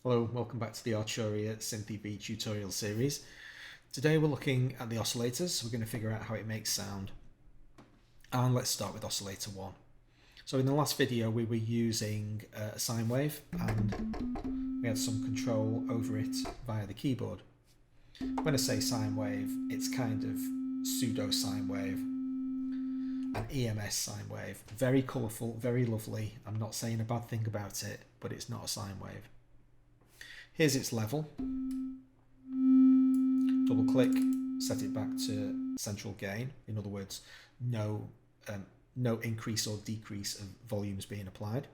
Hello, welcome back to the Arturia Synthi tutorial series. Today we're looking at the oscillators. We're going to figure out how it makes sound. And let's start with oscillator 1. So in the last video we were using a sine wave and we had some control over it via the keyboard. When I say sine wave, it's kind of pseudo sine wave, an EMS sine wave. Very colourful, very lovely. I'm not saying a bad thing about it, but it's not a sine wave. Here's its level. Double click, set it back to central gain. In other words, no increase or decrease of volumes being applied.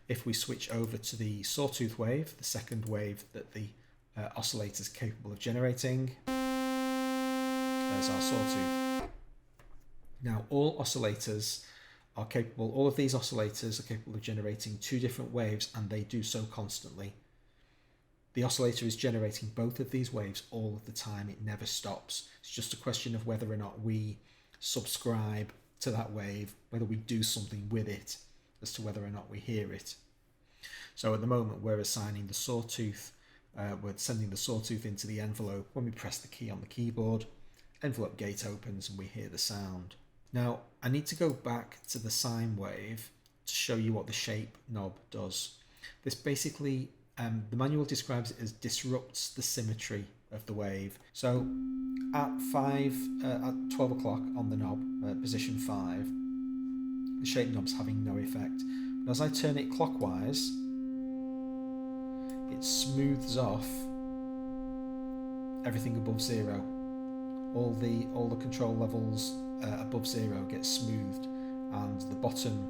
If we switch over to the sawtooth wave, the second wave that the oscillator is capable of generating, there's our sawtooth. Now all oscillators are capable, all of these oscillators are capable of generating two different waves, and they do so constantly. The oscillator is generating both of these waves all of the time. It never stops. It's just a question of whether or not we subscribe to that wave, whether we do something with it as to whether or not we hear it. So at the moment we're assigning the sawtooth, we're sending the sawtooth into the envelope. When we press the key on the keyboard, envelope gate opens and we hear the sound. Now I need to go back to the sine wave to show you what the shape knob does. This basically the manual describes it as disrupts the symmetry of the wave. So at 12 o'clock on the knob, position 5, the shape knob's having no effect. But as I turn it clockwise, it smooths off everything above 0. All the control levels above 0 get smoothed, and the bottom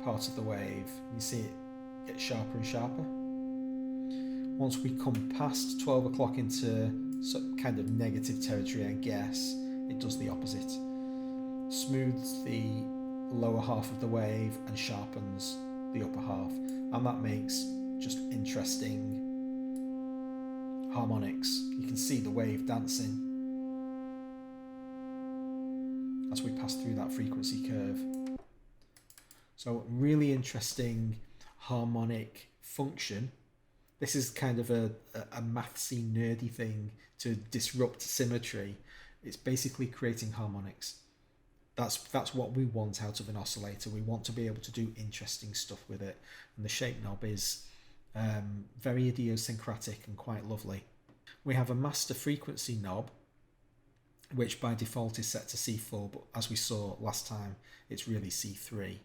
part of the wave, you see it get sharper and sharper. Once we come past 12 o'clock into some kind of negative territory, I guess, it does the opposite. Smooths the lower half of the wave and sharpens the upper half. And that makes just interesting harmonics. You can see the wave dancing as we pass through that frequency curve. So really interesting harmonic function. This is kind of a mathsy, nerdy thing to disrupt symmetry. It's basically creating harmonics. That's what we want out of an oscillator. We want to be able to do interesting stuff with it, and the shape knob is very idiosyncratic and quite lovely. We have a master frequency knob, which by default is set to C4, but as we saw last time, it's really C3.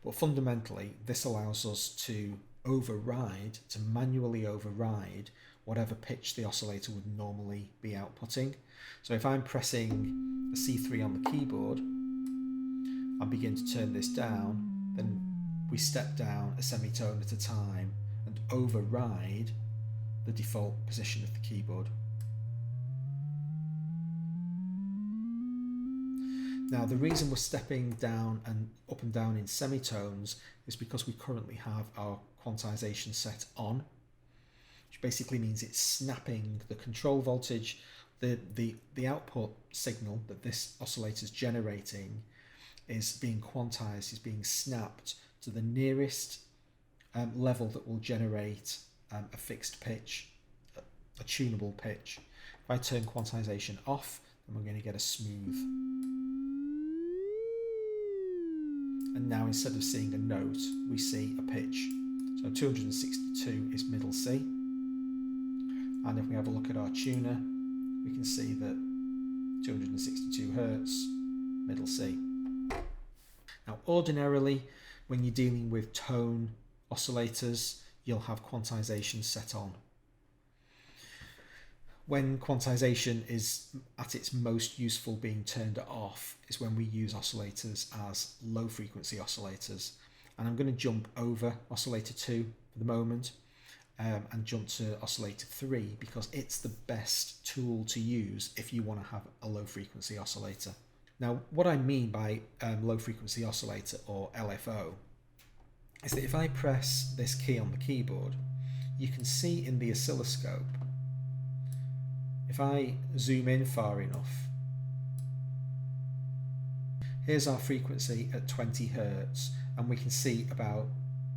But fundamentally, this allows us to manually override whatever pitch the oscillator would normally be outputting. So if I'm pressing a C3 on the keyboard and begin to turn this down, then we step down a semitone at a time and override the default position of the keyboard. Now the reason we're stepping down and up and down in semitones is because we currently have our quantization set on, which basically means it's snapping the control voltage, the output signal that this oscillator is generating is being quantized, is being snapped to the nearest level that will generate a fixed pitch, a tunable pitch. If I turn quantization off, then we're going to get a smooth. And now instead of seeing a note, we see a pitch. So 262 is middle C. And if we have a look at our tuner, we can see that 262 Hertz, middle C. Now ordinarily, when you're dealing with tone oscillators, you'll have quantization set on. When quantization is at its most useful being turned off is when we use oscillators as low frequency oscillators. And I'm going to jump over oscillator 2 for the moment and jump to oscillator 3 because it's the best tool to use if you want to have a low frequency oscillator. Now what I mean by low frequency oscillator, or LFO, is that if I press this key on the keyboard, you can see in the oscilloscope, if I zoom in far enough, here's our frequency at 20 Hertz, and we can see about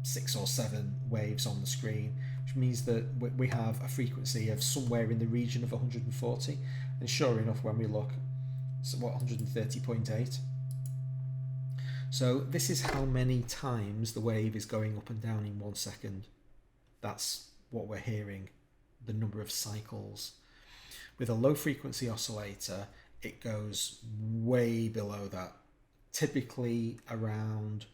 6 or 7 waves on the screen, which means that we have a frequency of somewhere in the region of 140, and sure enough, when we look, it's what, 130.8. So this is how many times the wave is going up and down in 1 second. That's what we're hearing, the number of cycles. With a low frequency oscillator, it goes way below that, typically around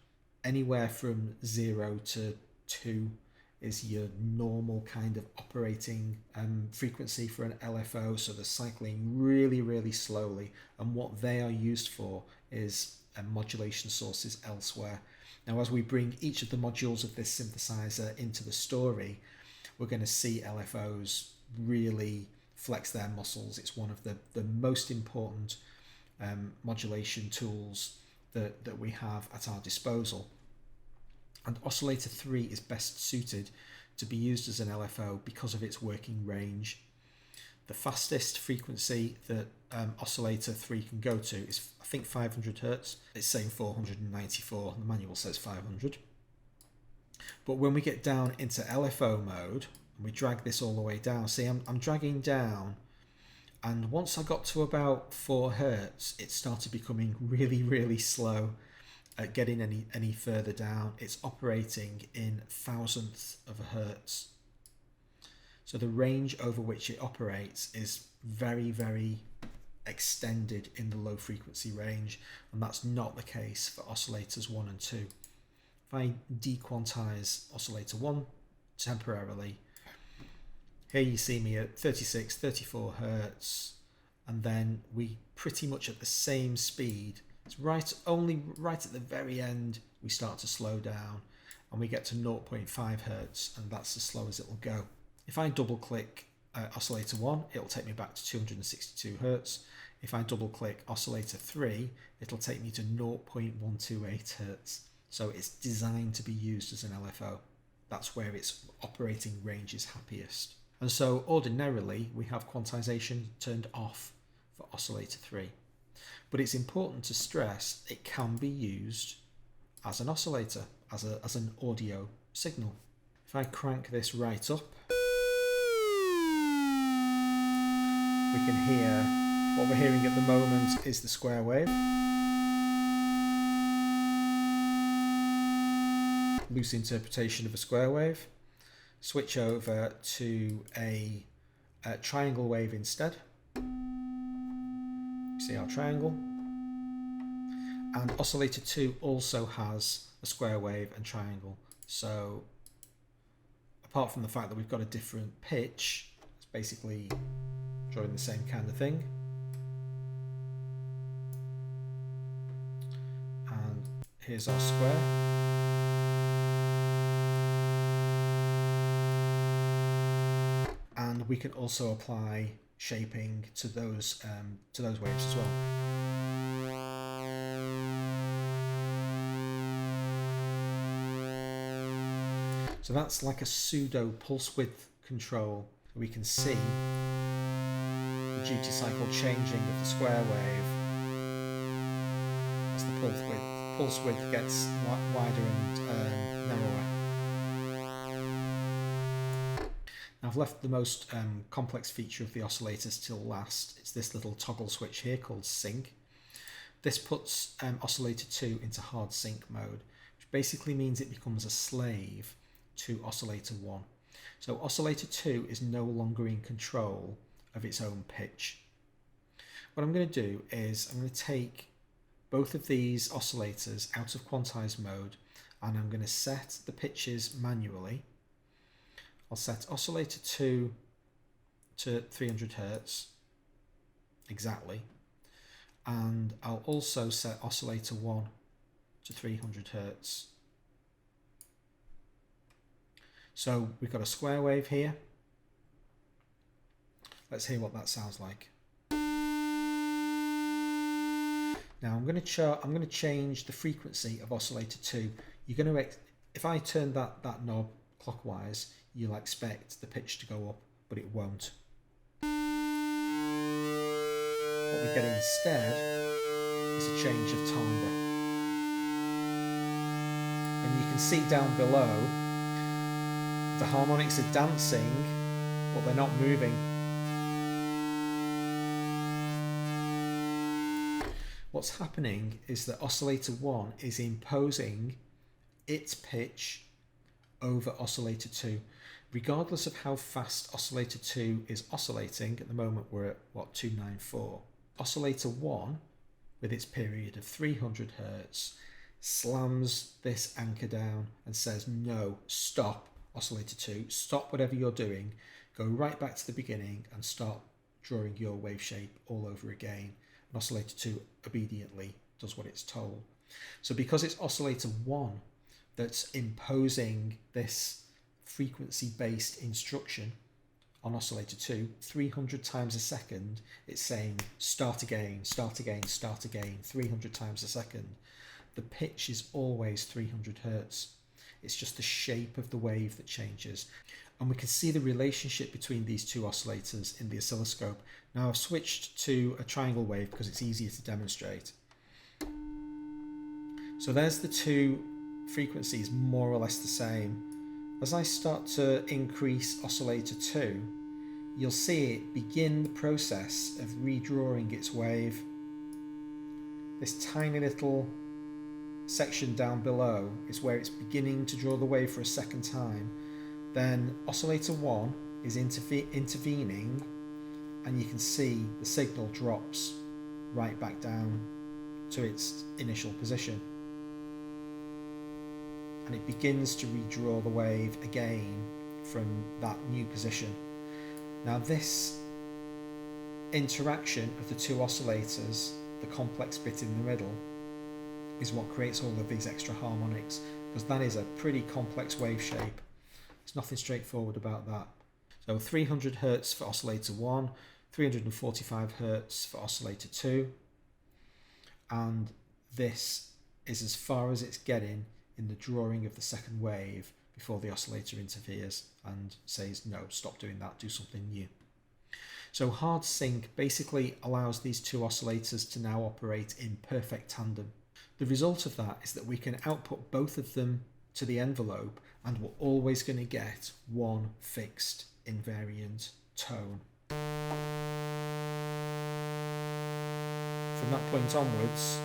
anywhere from 0 to 2 is your normal kind of operating frequency for an LFO. So they're cycling really, really slowly, and what they are used for is modulation sources elsewhere. Now, as we bring each of the modules of this synthesizer into the story, we're going to see LFOs really flex their muscles. It's one of the most important modulation tools that we have at our disposal. And Oscillator 3 is best suited to be used as an LFO because of its working range. The fastest frequency that Oscillator 3 can go to is, I think, 500 Hertz. It's saying 494, the manual says 500. But when we get down into LFO mode, and we drag this all the way down, see, I'm dragging down, and once I got to about 4 Hertz, it started becoming really, really slow at getting any further down. It's operating in thousandths of a hertz. So the range over which it operates is very, very extended in the low frequency range, and that's not the case for oscillators 1 and 2. If I dequantize oscillator 1 temporarily, here you see me at 36, 34 Hertz, and then we pretty much at the same speed. It's only right at the very end we start to slow down, and we get to 0.5 Hertz, and that's as slow as it will go. If I double click oscillator 1, it'll take me back to 262 Hertz. If I double click oscillator 3, it'll take me to 0.128 Hertz. So it's designed to be used as an LFO. That's where its operating range is happiest. And so ordinarily we have quantization turned off for oscillator 3. But it's important to stress it can be used as an oscillator, as an audio signal. If I crank this right up, we can hear, what we're hearing at the moment is the square wave. Loose interpretation of a square wave. Switch over to a triangle wave instead. See our triangle. And oscillator 2 also has a square wave and triangle. So apart from the fact that we've got a different pitch, it's basically drawing the same kind of thing. And here's our square. And we can also apply shaping to those waves as well. So that's like a pseudo pulse width control. We can see the duty cycle changing of the square wave as the pulse width gets wider and narrower. Now I've left the most complex feature of the oscillators till last. It's this little toggle switch here called sync. This puts oscillator 2 into hard sync mode, which basically means it becomes a slave to oscillator 1. So oscillator 2 is no longer in control of its own pitch. What I'm going to do is I'm going to take both of these oscillators out of quantized mode, and I'm going to set the pitches manually. I'll set oscillator 2 to 300 Hertz exactly, and I'll also set oscillator 1 to 300 Hertz. So we've got a square wave here. Let's hear what that sounds like. Now I'm going to change the frequency of oscillator 2. You're going to, if I turn that knob clockwise, you'll expect the pitch to go up, but it won't. What we get instead is a change of timbre. And you can see down below, the harmonics are dancing, but they're not moving. What's happening is that oscillator 1 is imposing its pitch over oscillator 2. Regardless of how fast oscillator 2 is oscillating, at the moment we're at, what, 294. Oscillator 1, with its period of 300 Hertz, slams this anchor down and says, no, stop, oscillator 2, stop whatever you're doing, go right back to the beginning and start drawing your wave shape all over again. And oscillator 2 obediently does what it's told. So because it's oscillator 1 that's imposing this frequency-based instruction on oscillator 2, 300 times a second, it's saying start again, start again, start again, 300 times a second. The pitch is always 300 Hertz. It's just the shape of the wave that changes. And we can see the relationship between these two oscillators in the oscilloscope. Now I've switched to a triangle wave because it's easier to demonstrate. So there's the two frequencies, more or less the same. As I start to increase oscillator 2, you'll see it begin the process of redrawing its wave. This tiny little section down below is where it's beginning to draw the wave for a second time. Then oscillator 1 is intervening, and you can see the signal drops right back down to its initial position. And it begins to redraw the wave again from that new position. Now this interaction of the two oscillators, the complex bit in the middle, is what creates all of these extra harmonics, because that is a pretty complex wave shape. There's nothing straightforward about that. So 300 Hertz for oscillator 1, 345 Hertz for oscillator 2, and this is as far as it's getting in the drawing of the second wave before the oscillator interferes and says, no, stop doing that, do something new. So hard sync basically allows these two oscillators to now operate in perfect tandem. The result of that is that we can output both of them to the envelope, and we're always going to get one fixed invariant tone. From that point onwards,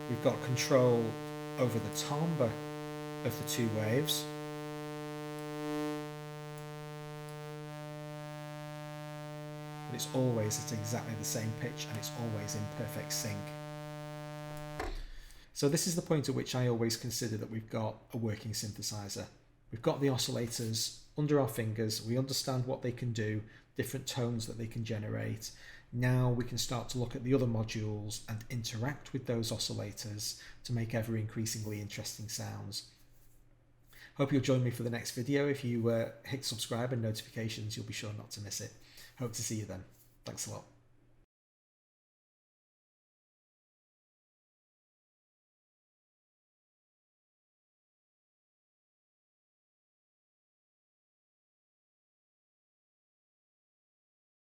we've got control over the timbre of the two waves. But it's always at exactly the same pitch, and it's always in perfect sync. So this is the point at which I always consider that we've got a working synthesizer. We've got the oscillators under our fingers, we understand what they can do, different tones that they can generate. Now we can start to look at the other modules and interact with those oscillators to make ever increasingly interesting sounds. Hope you'll join me for the next video. If you hit subscribe and notifications, you'll be sure not to miss it. Hope to see you then. Thanks a lot.